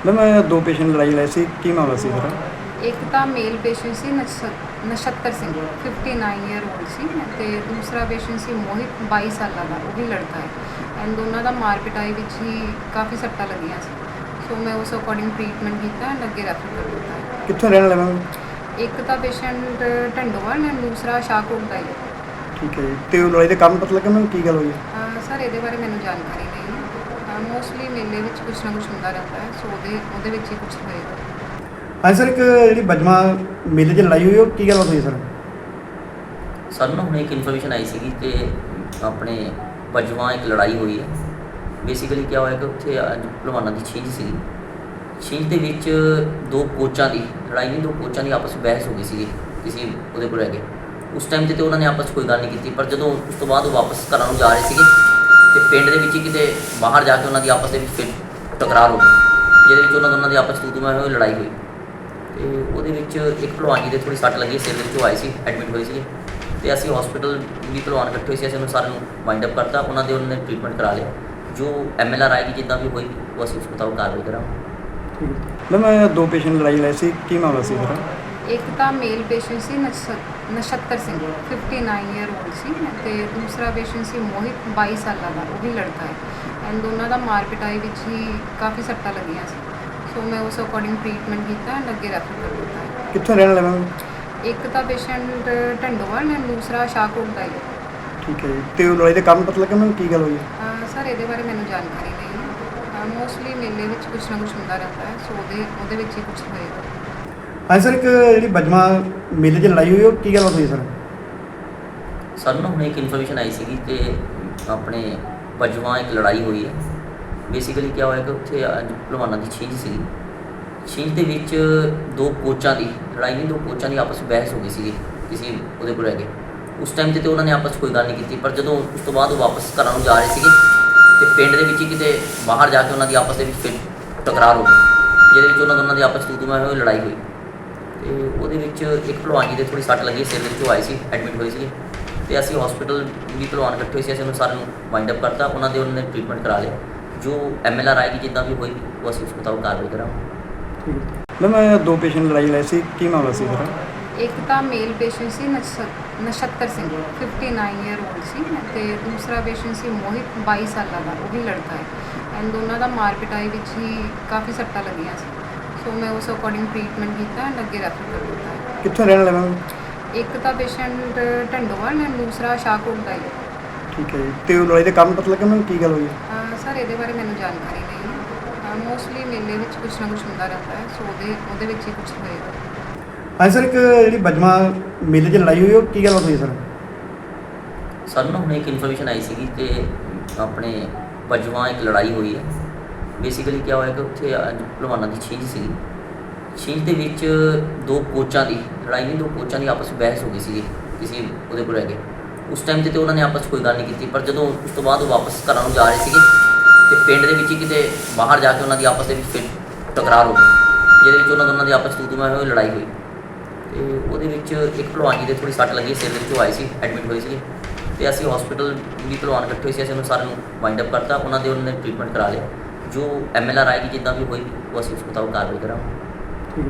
Ma'am दो patient लड़ाई लड़ाई सी की मामला सी सर। एक ਤਾਂ ਮੇਲ ਪੇਸ਼ੈਂਟ ਸੀ ਨਛੱਤਰ ਸਿੰਘ 59 ਈਅਰ ਓਲਡ ਸੀ ਅਤੇ ਦੂਸਰਾ ਪੇਸ਼ੈਂਟ ਸੀ ਮੋਹਿਤ 22 ਸਾਲਾਂ ਦਾ, ਉਹ ਵੀ ਲੜਕਾ ਹੈ। ਐਂਡ ਦੋਨਾਂ ਦਾ ਮਾਰ ਪਿਟਾਈ ਵਿੱਚ ਹੀ ਕਾਫੀ ਸੱਟਾਂ ਲੱਗੀਆਂ ਸੀ। ਸੋ ਮੈਂ ਉਸ ਅਕੋਰਡਿੰਗ ਟ੍ਰੀਟਮੈਂਟ ਕੀਤਾ ਐਂਡ ਅੱਗੇ ਰੈਫਰ ਕਰ ਦਿੱਤਾ ਹੈ। ਕਿੱਥੋਂ ਰਹਿਣ ਵਾਲੇ ਮੈਮ? ਇੱਕ ਤਾਂ ਪੇਸ਼ੈਂਟ ਢੰਡੋਵਾਲ ਐਂਡ ਦੂਸਰਾ ਸ਼ਾਹਕੋਟ ਦਾ ਹੈ। ਠੀਕ ਹੈ ਜੀ, ਤੇ ਉਹ ਲੜਾਈ ਦਾ ਕਾਰਨ ਪਤਾ ਲੱਗਾ ਮੈਮ ਕੀ ਗੱਲ ਹੋਈ? ਸਰ ਇਹਦੇ ਬਾਰੇ ਮੈਨੂੰ ਜਾਣਕਾਰੀ ਨਹੀਂ ਹੈ। ਮੋਸਟਲੀ ਮੇਲੇ ਵਿੱਚ ਕੁਛ ਨਾ ਕੁਛ ਹੁੰਦਾ ਰਹਿੰਦਾ ਹੈ, ਸੋ ਉਹਦੇ ਵਿੱਚ ਹੀ ਕੁਛ ਹੋਏਗਾ। ਹਾਂਜੀ ਸਰ, ਇੱਕ ਜਿਹੜੀ ਬਜਮਾ ਮੇਲੇ 'ਚ ਲੜਾਈ ਹੋਈ ਉਹ ਕੀ ਗੱਲ ਹੋਈ ਸਰ? ਸਾਨੂੰ ਨਾ ਹੁਣ ਇੱਕ ਇਨਫੋਰਮੇਸ਼ਨ ਆਈ ਸੀਗੀ ਕਿ ਆਪਣੇ ਬਜਵਾਂ ਇੱਕ ਲੜਾਈ ਹੋਈ ਹੈ। ਬੇਸਿਕਲੀ ਕੀ ਹੋਇਆ ਕਿ ਉੱਥੇ ਅੱਜ ਭਲਵਾਨਾਂ ਦੀ ਛਿੰਝ ਸੀਗੀ। ਛਿੰਝ ਦੇ ਵਿੱਚ ਦੋ ਕੋਚਾਂ ਦੀ ਲੜਾਈ ਨਹੀਂ, ਦੋ ਕੋਚਾਂ ਦੀ ਆਪਸ ਵਿੱਚ ਬਹਿਸ ਹੋ ਗਈ ਸੀਗੀ ਕਿਸੇ ਉਹਦੇ ਕੋਲ ਹੈਗੇ। ਉਸ ਟਾਈਮ 'ਤੇ ਉਹਨਾਂ ਨੇ ਆਪਸ 'ਚ ਕੋਈ ਗੱਲ ਨਹੀਂ ਕੀਤੀ, ਪਰ ਜਦੋਂ ਉਸ ਤੋਂ ਬਾਅਦ ਉਹ ਵਾਪਸ ਘਰਾਂ ਨੂੰ ਜਾ ਰਹੇ ਸੀਗੇ ਤੇ ਪਿੰਡ ਦੇ ਵਿੱਚ ਹੀ ਕਿਤੇ ਬਾਹਰ ਜਾ ਕੇ ਉਹਨਾਂ ਦੀ ਆਪਸ ਦੇ ਵਿੱਚ ਫਿਰ ਟਕਰਾਰ ਹੋ ਗਈ, ਜਿਹਦੇ ਵਿੱਚ ਉਹਨਾਂ ਦੋਨਾਂ ਦੀ ਆਪਸ 'ਚ ਤੂੰ-ਤੂੰ ਮੈਂ-ਮੈਂ ਹੋਈ ਲੜਾਈ ਹੋਈ। ਤੇ ਉਹਦੇ ਵਿੱਚ ਇੱਕ ਭਲਵਾਨ ਜੀ ਦੇ ਥੋੜ੍ਹੀ ਸੱਟ ਲੱਗੀ, ਸਿਰ ਦੇ ਵਿੱਚੋਂ ਆਏ ਸੀ, ਐਡਮਿਟ ਹੋਏ ਸੀਗੇ ਤੇ ਅਸੀਂ ਹਸਪੀਟਲ ਵੀ ਭਲਵਾਨ ਇਕੱਠੇ ਹੋਏ ਸੀ, ਅਸੀਂ ਉਹਨੂੰ ਸਾਰਿਆਂ ਨੂੰ ਵਾਈਂਡ ਅਪ ਕਰਤਾ। ਉਹਨਾਂ ਨੇ ਟ੍ਰੀਟਮੈਂਟ ਕਰਾ ਲਿਆ। ਜੋ MLR ਆਏਗੀ ਜਿੱਦਾਂ ਵੀ ਹੋਈ ਉਹ ਅਸੀਂ ਉਸ ਮੁਤਾਬਕ ਕਾਰਵਾਈ ਕਰਾਂਗੇ। ਮੈਮ ਦੋ ਪੇਸ਼ੈਂਟ ਲੜਾਈ ਲੜਾਈ ਸੀ ਕੀ ਮਾਮਲਾ ਸੀ ਸਰ? ਇੱਕ ਤਾਂ ਮੇਲ ਪੇਸ਼ੈਂਟ ਸੀ ਨਛੱਤਰ ਸਿੰਘ 59 ਈਅਰ ਓਲਡ ਸੀ ਅਤੇ ਦੂਸਰਾ ਪੇਸ਼ੈਂਟ ਸੀ ਮੋਹਿਤ 22 ਸਾਲਾਂ ਦਾ, ਉਹ ਵੀ ਲੜਕਾ ਹੈ। ਐਂਡ ਦੋਨਾਂ ਦਾ ਮਾਰ ਪਿਟਾਈ ਵਿੱਚ ਹੀ ਕਾਫੀ ਸੱਟਾਂ ਲੱਗੀਆਂ ਸੀ। ਸੋ ਮੈਂ ਉਸ ਅਕੋਰਡਿੰਗ ਟ੍ਰੀਟਮੈਂਟ ਕੀਤਾ ਐਂਡ ਅੱਗੇ ਰੈਫਰ ਕਰ ਦਿੱਤਾ ਹੈ। ਕਿੱਥੋਂ ਰਹਿਣ ਵਾਲੇ ਮੈਮ? ਇੱਕ ਤਾਂ ਪੇਸ਼ੈਂਟ ਢੰਡੋਵਾਲ ਐਂਡ ਦੂਸਰਾ ਸ਼ਾਹਕੋਟ ਦਾ ਹੈ। ਠੀਕ ਹੈ ਜੀ, ਤੇ ਉਹ ਲੜਾਈ ਦਾ ਕਾਰਨ ਪਤਾ ਲੱਗਾ ਮੈਮ ਕੀ ਗੱਲ ਹੋਈ? ਸਰ ਇਹਦੇ ਬਾਰੇ ਮੈਨੂੰ ਜਾਣਕਾਰੀ ਨਹੀਂ ਹੈ। ਮੋਸਟਲੀ ਮੇਲੇ ਵਿੱਚ ਕੁਛ ਨਾ ਕੁਛ ਹੁੰਦਾ ਰਹਿੰਦਾ ਹੈ, ਸੋ ਉਹਦੇ ਵਿੱਚ ਹੀ ਕੁਛ ਹੋਏਗਾ। ਹਾਂਜੀ ਸਰ, ਇੱਕ ਜਿਹੜੀ ਬਜਮਾ ਮੇਲੇ 'ਚ ਲੜਾਈ ਹੋਈ ਉਹ ਕੀ ਗੱਲ ਹੋਈ ਸਰ? ਸਾਨੂੰ ਨਾ ਹੁਣ ਇੱਕ ਇਨਫੋਰਮੇਸ਼ਨ ਆਈ ਸੀਗੀ ਕਿ ਆਪਣੇ ਬਜਵਾਂ ਇੱਕ ਲੜਾਈ ਹੋਈ ਹੈ। ਬੇਸਿਕਲੀ ਕੀ ਹੋਇਆ ਕਿ ਉੱਥੇ ਅੱਜ ਭਲਵਾਨਾਂ ਦੀ ਛਿੰਝ ਸੀਗੀ। ਛਿੰਝ ਦੇ ਵਿੱਚ ਦੋ ਕੋਚਾਂ ਦੀ ਲੜਾਈ ਨਹੀਂ, ਦੋ ਕੋਚਾਂ ਦੀ ਆਪਸ ਵਿੱਚ ਬਹਿਸ ਹੋ ਗਈ ਸੀਗੀ ਕਿਸੇ ਉਹਦੇ ਕੋਲ ਹੈਗੇ। ਉਸ ਟਾਈਮ 'ਤੇ ਉਹਨਾਂ ਨੇ ਆਪਸ 'ਚ ਕੋਈ ਗੱਲ ਨਹੀਂ ਕੀਤੀ, ਪਰ ਜਦੋਂ ਉਸ ਤੋਂ ਬਾਅਦ ਉਹ ਵਾਪਸ ਘਰਾਂ ਨੂੰ ਜਾ ਰਹੇ ਸੀਗੇ ਤੇ ਪਿੰਡ ਦੇ ਵਿੱਚ ਹੀ ਕਿਤੇ ਬਾਹਰ ਜਾ ਕੇ ਉਹਨਾਂ ਦੀ ਆਪਸ ਦੇ ਵਿੱਚ ਫਿਰ ਟਕਰਾਰ ਹੋ ਗਈ, ਜਿਹਦੇ ਵਿੱਚ ਉਹਨਾਂ ਦੋਨਾਂ ਦੀ ਆਪਸ 'ਚ ਤੂੰ-ਤੂੰ ਮੈਂ-ਮੈਂ ਹੋਈ ਲੜਾਈ ਹੋਈ। ਤੇ ਉਹਦੇ ਵਿੱਚ ਇੱਕ ਭਲਵਾਨ ਜੀ ਦੇ ਥੋੜ੍ਹੀ ਸੱਟ ਲੱਗੀ, ਸਿਰ ਦੇ ਵਿੱਚੋਂ ਆਏ ਸੀ, ਐਡਮਿਟ ਹੋਏ ਸੀਗੇ ਤੇ ਅਸੀਂ ਹਸਪੀਟਲ ਵੀ ਭਲਵਾਨ ਇਕੱਠੇ ਹੋਏ ਸੀ, ਅਸੀਂ ਉਹਨੂੰ ਸਾਰਿਆਂ ਨੂੰ ਵਾਈਂਡ ਅਪ ਕਰਤਾ। ਉਹਨਾਂ ਨੇ ਟ੍ਰੀਟਮੈਂਟ ਕਰਾ ਲਿਆ। ਜੋ MLR ਆਏਗੀ ਜਿੱਦਾਂ ਵੀ ਹੋਈ ਉਹ ਅਸੀਂ ਉਸ ਮੁਤਾਬਕ ਕਾਰਵਾਈ ਕਰਾਂਗੇ। ਮੈਮ ਦੋ ਪੇਸ਼ੈਂਟ ਲੜਾਈ ਲੜਾਈ ਸੀ ਕੀ ਮਾਮਲਾ ਸੀ ਸਰ? ਇੱਕ ਤਾਂ ਮੇਲ ਪੇਸ਼ੈਂਟ ਸੀ ਨਛੱਤਰ ਸਿੰਘ 59 ਈਅਰ ਓਲਡ ਸੀ ਅਤੇ ਦੂਸਰਾ ਪੇਸ਼ੈਂਟ ਸੀ ਮੋਹਿਤ 22 ਸਾਲਾਂ ਦਾ, ਉਹ ਵੀ ਲੜਕਾ ਹੈ। ਐਂਡ ਦੋਨਾਂ ਦਾ ਮਾਰ ਪਿਟਾਈ ਵਿੱਚ ਹੀ ਕਾਫੀ ਸੱਟਾਂ ਲੱਗੀਆਂ ਸੀ। ਸੋ ਮੈਂ ਉਸ ਅਕੋਰਡਿੰਗ ਟ੍ਰੀਟਮੈਂਟ ਕੀਤਾ ਐਂਡ ਅੱਗੇ ਰੈਫਰ ਕਰ ਦਿੱਤਾ ਹੈ। ਕਿੱਥੋਂ ਰਹਿਣ ਵਾਲੇ ਮੈਮ? ਇੱਕ ਤਾਂ ਪੇਸ਼ੈਂਟ ਢੰਡੋਵਾਲ ਐਂਡ ਦੂਸਰਾ ਸ਼ਾਹਕੋਟ ਦਾ ਹੈ। ਠੀਕ ਹੈ ਜੀ, ਤੇ ਉਹ ਲੜਾਈ ਦਾ ਕਾਰਨ ਪਤਾ ਲੱਗਾ ਮੈਮ ਕੀ ਗੱਲ ਹੋਈ? ਸਰ ਇਹਦੇ ਬਾਰੇ ਮੈਨੂੰ ਜਾਣਕਾਰੀ ਨਹੀਂ ਹੈ। ਮੋਸਟਲੀ ਮੇਲੇ ਵਿੱਚ ਕੁਛ ਨਾ ਕੁਛ ਹੁੰਦਾ ਰਹਿੰਦਾ ਹੈ, ਸੋ ਉਹਦੇ ਵਿੱਚ ਹੀ ਕੁਛ ਹੋਏਗਾ। ਹਾਂਜੀ ਸਰ, ਇੱਕ ਜਿਹੜੀ ਬਜਮਾ ਮੇਲੇ 'ਚ ਲੜਾਈ ਹੋਈ ਉਹ ਕੀ ਗੱਲ ਹੋਈ ਸਰ? ਸਾਨੂੰ ਨਾ ਹੁਣ ਇੱਕ ਇਨਫੋਰਮੇਸ਼ਨ ਆਈ ਸੀਗੀ ਕਿ ਆਪਣੇ ਬਜਵਾਂ ਇੱਕ ਲੜਾਈ ਹੋਈ ਹੈ। ਬੇਸਿਕਲੀ ਕੀ ਹੋਇਆ ਕਿ ਉੱਥੇ ਅੱਜ ਭਲਵਾਨਾਂ ਦੀ ਛਿੰਝ ਸੀਗੀ। ਛਿੰਝ ਦੇ ਵਿੱਚ ਦੋ ਕੋਚਾਂ ਦੀ ਲੜਾਈ ਨਹੀਂ, ਦੋ ਕੋਚਾਂ ਦੀ ਆਪਸ ਵਿੱਚ ਬਹਿਸ ਹੋ ਗਈ ਸੀਗੀ ਕਿਸੇ ਉਹਦੇ ਕੋਲ ਹੈਗੇ। ਉਸ ਟਾਈਮ 'ਤੇ ਉਹਨਾਂ ਨੇ ਆਪਸ 'ਚ ਕੋਈ ਗੱਲ ਨਹੀਂ ਕੀਤੀ, ਪਰ ਜਦੋਂ ਉਸ ਤੋਂ ਬਾਅਦ ਉਹ ਵਾਪਸ ਘਰਾਂ ਨੂੰ ਜਾ ਰਹੇ ਸੀਗੇ ਤੇ ਪਿੰਡ ਦੇ ਵਿੱਚ ਹੀ ਕਿਤੇ ਬਾਹਰ ਜਾ ਕੇ ਉਹਨਾਂ ਦੀ ਆਪਸ ਦੇ ਵਿੱਚ ਫਿਰ ਟਕਰਾਰ ਹੋ ਗਈ, ਜਿਹਦੇ ਵਿੱਚ ਉਹਨਾਂ ਦੋਨਾਂ ਦੀ ਆਪਸ 'ਚ ਤੂੰ-ਤੂੰ ਮੈਂ-ਮੈਂ ਹੋਈ ਲੜਾਈ ਹੋਈ। ਤੇ ਉਹਦੇ ਵਿੱਚ ਇੱਕ ਭਲਵਾਨ ਜੀ ਦੇ ਥੋੜ੍ਹੀ ਸੱਟ ਲੱਗੀ, ਸਿਰ ਦੇ ਵਿੱਚੋਂ ਆਏ ਸੀ, ਐਡਮਿਟ ਹੋਏ ਸੀਗੇ ਤੇ ਅਸੀਂ ਹਸਪੀਟਲ ਵੀ ਭਲਵਾਨ ਇਕੱਠੇ ਹੋਏ ਸੀ, ਅਸੀਂ ਉਹਨੂੰ ਸਾਰਿਆਂ ਨੂੰ ਵਾਈਂਡ ਅਪ ਕਰਤਾ। ਉਹਨਾਂ ਨੇ ਟ੍ਰੀਟਮੈਂਟ ਕਰਾ ਲਿਆ। ਜੋ MLR ਆਏਗੀ ਜਿੱਦਾਂ ਵੀ ਹੋਈ ਉਹ ਅਸੀਂ ਉਸ ਮੁਤਾਬਕ ਕਾਰਵਾਈ ਕਰਾਂਗੇ।